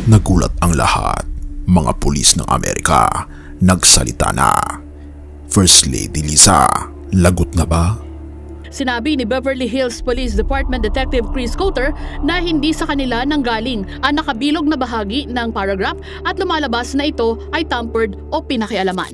Nagulat ang lahat. Mga pulis ng Amerika nagsalita na. First Lady Liza, lagot na ba? Sinabi ni Beverly Hills Police Department Detective Chris Coulter na hindi sa kanila nanggaling ang nakabilog na bahagi ng paragraph at lumalabas na ito ay tampered o pinakialaman.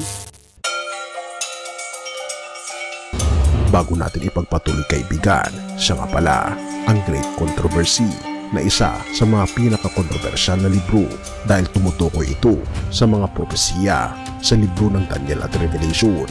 Bago natin ipagpatuloy kaibigan, siya nga pala ang Great Controversy na isa sa mga pinaka-kontrobersyal na libro dahil tumutukoy ito sa mga propesiya sa libro ng Daniel at Revelation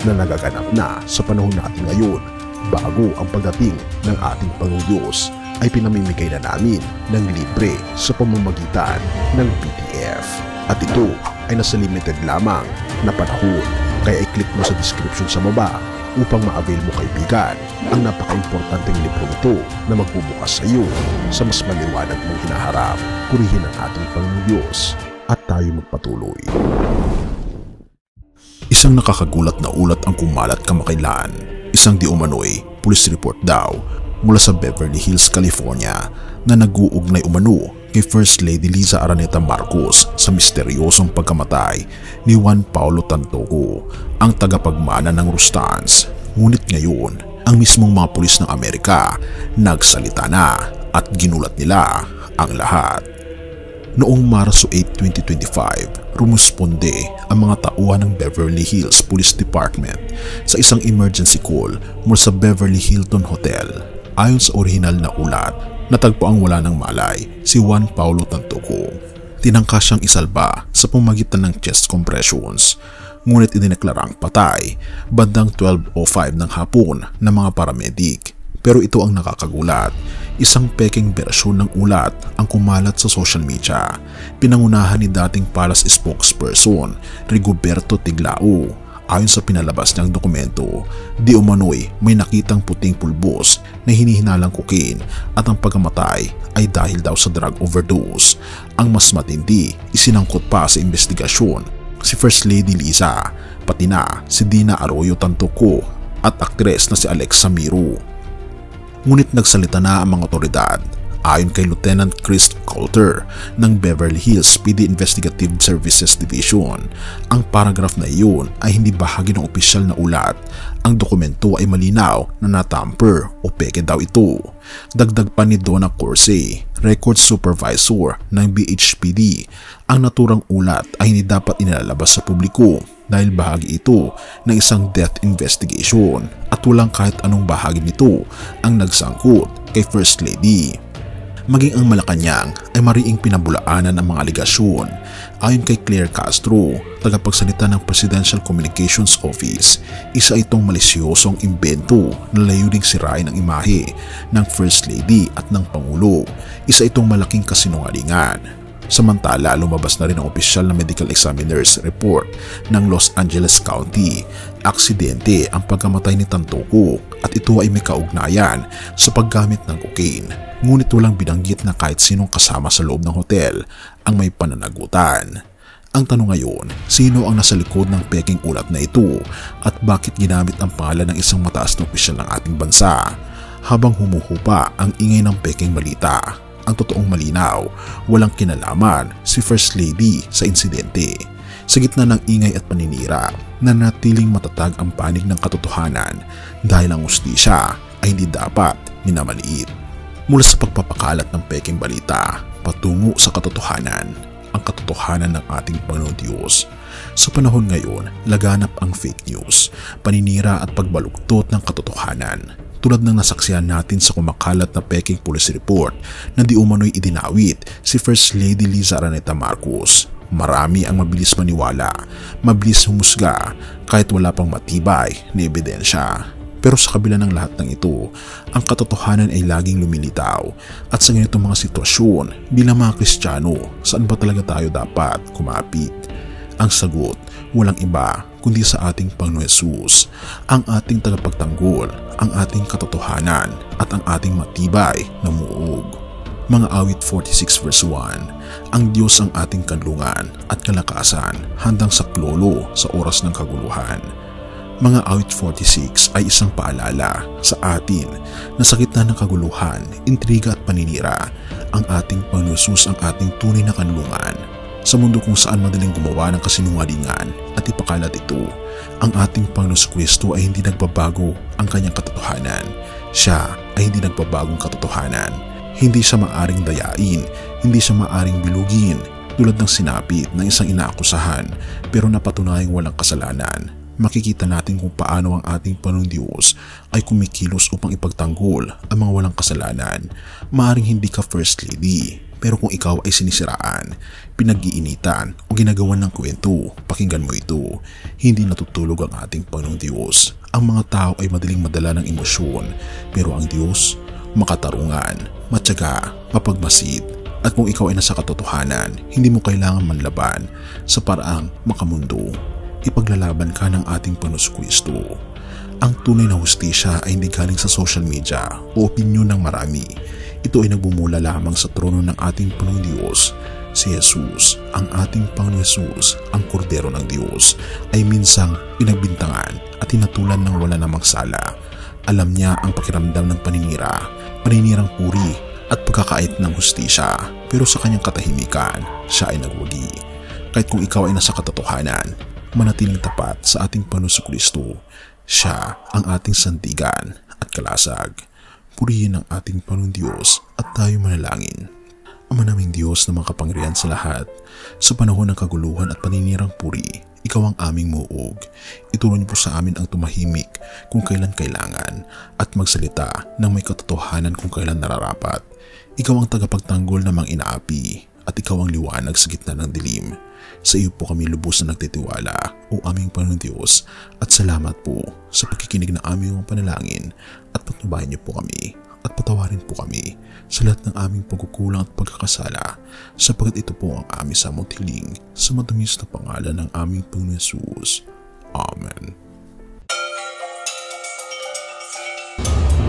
na nagaganap na sa panahon natin ngayon bago ang pagdating ng ating Panginoong Diyos ay pinamimigay na namin ng libre sa pamamagitan ng PDF. At ito ay nasa limited lamang na panahon kaya i-click mo sa description sa baba upang ma-avail mo kaibigan ang napaka-importanteng libro ito na magbubukas sa iyo sa mas maliwanag mong hinaharap. Purihin ang ating Panginoong Diyos at tayo magpatuloy. Isang nakakagulat na ulat ang kumalat kamakailan. Isang di umano'y police report daw mula sa Beverly Hills, California na nag-uugnay umano kay First Lady Liza Araneta Marcos sa misteryosong pagkamatay ni Juan Paulo Tantoco, ang tagapagmana ng Rustans. Ngunit ngayon, ang mismong mga pulis ng Amerika nagsalita na at ginulat nila ang lahat. Noong Marso 8, 2025, rumusponde ang mga tauhan ng Beverly Hills Police Department sa isang emergency call mula sa Beverly Hilton Hotel. Ayon sa orihinal na ulat, natagpo ang wala ng malay si Juan Paulo Tantoco. Tinangka siyang isalba sa pamamagitan ng chest compressions, ngunit idineklarang patay bandang 12:05 ng hapon ng mga paramedic. Pero ito ang nakakagulat. Isang peking bersyon ng ulat ang kumalat sa social media. Pinangunahan ni dating Palace spokesperson Rigoberto Tiglao. Ayon sa pinalabas niyang dokumento, di umano'y may nakitang puting pulbos na hinihinalang cocaine at ang pagkamatay ay dahil daw sa drug overdose. Ang mas matindi, isinangkot pa sa investigasyon si First Lady Liza, pati na si Dina Arroyo Tantoco at aktres na si Alexa Miro. Ngunit nagsalita na ang mga otoridad. Ayon kay Lieutenant Chris Coulter ng Beverly Hills PD Investigative Services Division, ang paragraph na iyon ay hindi bahagi ng opisyal na ulat. Ang dokumento ay malinaw na natamper o peke daw ito. Dagdag pa ni Donna Corse, record supervisor ng BHPD, ang naturang ulat ay hindi dapat inilalabas sa publiko dahil bahagi ito ng isang death investigation at walang kahit anong bahagi nito ang nagsangkot kay First Lady. Maging ang Malacanang ay mariing pinabulaanan ang mga aligasyon. Ayon kay Claire Castro, tagapagsalita ng Presidential Communications Office, isa itong malisyosong imbento na layuning sirain ang imahe ng First Lady at ng Pangulo. Isa itong malaking kasinungalingan. Samantala, lumabas na rin ang opisyal na medical examiner's report ng Los Angeles County. Aksidente ang pagkamatay ni Tantoco at ito ay may kaugnayan sa paggamit ng cocaine. Ngunit walang binanggit na kahit sinong kasama sa loob ng hotel ang may pananagutan. Ang tanong ngayon, sino ang nasa likod ng peking ulat na ito at bakit ginamit ang pangalan ng isang mataas na opisyal ng ating bansa? Habang humuhupa ang ingay ng peking balita, ang totoong malinaw, walang kinalaman si First Lady sa insidente. Sa gitna ng ingay at paninira, nanatiling matatag ang panig ng katotohanan dahil ang hustisya ay hindi dapat minamaliit. Mula sa pagpapakalat ng peking balita patungo sa katotohanan, ang katotohanan ng ating Panginoon Diyos. Sa panahon ngayon, laganap ang fake news, paninira at pagbaluktot ng katotohanan. Tulad ng nasaksihan natin sa kumakalat na peking police report na di umano'y idinawit si First Lady Liza Araneta Marcos. Marami ang mabilis maniwala, mabilis humusga kahit wala pang matibay na ebidensya. Pero sa kabila ng lahat ng ito, ang katotohanan ay laging lumilitaw. At sa ganitong mga sitwasyon, bilang mga Kristiyano, saan ba talaga tayo dapat kumapit? Ang sagot, walang iba kundi sa ating Panginoon Hesus, ang ating tagapagtanggol, ang ating katotohanan at ang ating matibay na muog. Mga awit 46 verse 1, ang Diyos ang ating kanlungan at kalakasan handang saklolo sa oras ng kaguluhan. Mga awit 46 ay isang paalala sa atin na sa gitna ng kaguluhan, intriga at paninira, Ang ating Panginoon Jesus ang ating tunay na kanlungan. Sa mundo kung saan madaling gumawa ng kasinungalingan at ipakalat ito, ang ating Panginoon Kristo ay hindi nagbabago ang kanyang katotohanan. Siya ay hindi nagbabagong katotohanan. Hindi siya maaring dayain, hindi siya maaring bilugin tulad ng sinapit ng isang inaakusahan pero napatunayang walang kasalanan. Makikita natin kung paano ang ating Panginoong Diyos ay kumikilos upang ipagtanggol ang mga walang kasalanan. Maaring hindi ka First Lady, pero kung ikaw ay sinisiraan, pinag-iinitan o ginagawan ng kwento, pakinggan mo ito. Hindi natutulog ang ating Panginoong Diyos. Ang mga tao ay madaling madala ng emosyon, pero ang Diyos, makatarungan, matyaga, mapagmasid. At kung ikaw ay nasa katotohanan, hindi mo kailangan manlaban sa paraang makamundo. Ipaglalaban ka ng ating Panginoon Kristo. Ang tunay na hustisya ay hindi galing sa social media o opinyon ng marami. Ito ay nagbumula lamang sa trono ng ating Panginoong Diyos. Si Jesus, ang ating Panginoon Jesus, ang Kordero ng Diyos, ay minsang pinagbintangan at hinatulan ng wala namang sala. Alam niya ang pakiramdam ng paninirang puri at pagkakait ng hustisya, pero sa kanyang katahimikan, siya ay nagwagi. Kahit kung ikaw ay nasa katotohanan, manatiling tapat sa ating Panginoon Kristo. Siya ang ating sandigan at kalasag. Purihin ang ating Panginoon Diyos at tayo manalangin. Ama naming Diyos na makapangyarihan sa lahat, sa panahon ng kaguluhan at paninirang puri, ikaw ang aming muog. Ituro niyo po sa amin ang tumahimik kung kailan kailangan at magsalita ng may katotohanan kung kailan nararapat. Ikaw ang tagapagtanggol na mang inaapi at ikaw ang liwanag sa gitna ng dilim. Sa iyo po kami lubos na nagtitiwala, o aming Panginoon Diyos, at salamat po sa pagkikinig ng aming mga panalangin at patnubayan niyo po kami at patawarin po kami sa lahat ng aming pagkukulang at pagkakasala, sapagkat ito po ang aming samot hiling sa matamis na pangalan ng aming Panginoon Jesus. Amen.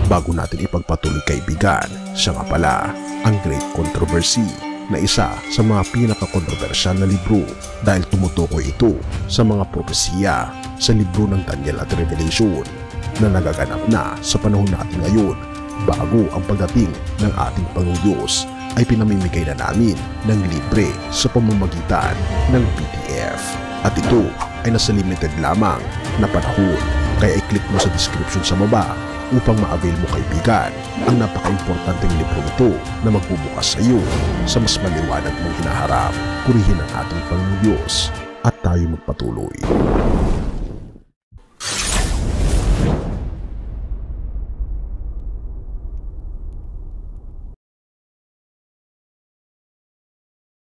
Bago natin ipagpatuloy kaibigan, siya nga pala ang Great Controversy, na isa sa mga pinakakontrobersyal na libro dahil tumutukoy ito sa mga propesiya sa libro ng Daniel at Revelation na nagaganap na sa panahon natin ngayon. Bago ang pagdating ng ating Panginoong Diyos ay pinamimigay na namin ng libre sa pamamagitan ng PDF. At ito ay nasa limited lamang na panahon, kaya i-click mo sa description sa baba upang ma-avail mo kaibigan ang napaka-importanteng libro ito na magbubukas sa iyo sa mas maliwanag mong hinaharap. Purihin ang ating Panginoong Diyos at tayo magpatuloy.